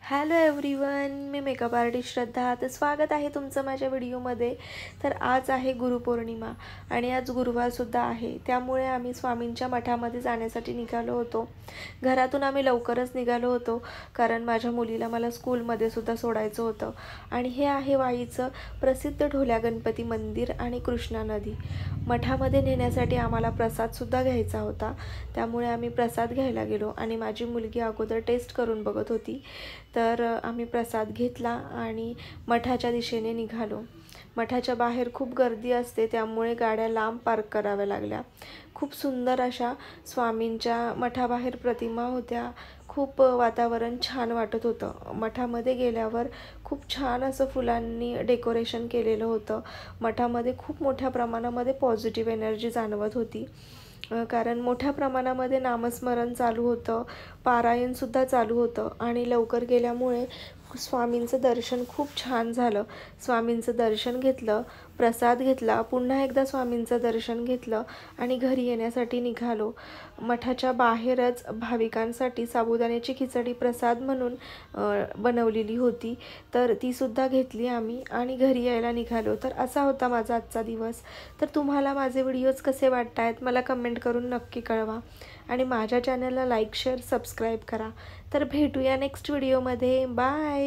Hello everyone, मी makeup artist श्रद्धा. तर स्वागत आहे तुमचं माझ्या व्हिडिओमध्ये. तर आज आहे गुरुपौर्णिमा आणि आज गुरुवारसुद्धा आहे. त्यामुळे आम्ही स्वामींच्या मठामध्ये जाण्यासाठी निघालो होतो. घरातून आम्ही लवकरच निघालो होतो कारण माझ्या मुलीला मला स्कूलमध्ये सुद्धा सोडायचं होतं. आणि हे आहे वाईचं प्रसिद्ध ढोल्या गणपती मंदिर आणि कृष्णा नदी. मठामध्ये नेण्यासाठी आम्हाला प्रसादसुद्धा घ्यायचा होता, त्यामुळे आम्ही प्रसाद घ्यायला गेलो आणि माझी मुलगी अगोदर टेस्ट करून बघत होती. तर आम्ही प्रसाद घेतला आणि मठाच्या दिशेने निघालो. मठाच्या बाहेर खूप गर्दी असते, त्यामुळे गाड्या लांब पार्क कराव्या लागल्या. खूप सुंदर अशा स्वामींच्या मठाबाहेर प्रतिमा होत्या. खूप वातावरण छान वाटत होतं. मठामध्ये गेल्यावर खूप छान असं फुलांनी डेकोरेशन केलेलं होतं. मठामध्ये खूप मोठ्या प्रमाणामध्ये पॉझिटिव्ह एनर्जी जाणवत होती, कारण मोठ्या प्रमाणामध्ये नामस्मरण चालू होतं, पारायणसुद्धा चालू होतं आणि लवकर गेल्यामुळे स्वामींचं दर्शन खूप छान झालं. स्वामींचं दर्शन घेतलं, प्रसाद घेतला, पुन्हा एकदा स्वामींचं दर्शन घेतलं आणि घरी येण्यासाठी निघालो. मठाच्या बाहेरच भाविकांसाठी साबुदाण्याची खिचडी प्रसाद म्हणून बनवलेली होती, तर तीसुद्धा घेतली आम्ही आणि घरी यायला निघालो. तर असा होता माझा आजचा दिवस. तर तुम्हाला माझे व्हिडिओज कसे वाटत आहेत मला कमेंट करून नक्की कळवा आणि माझ्या चॅनलला लाईक, शेअर, सबस्क्राईब करा. तर भेटूया नेक्स्ट व्हिडिओमध्ये. बाय.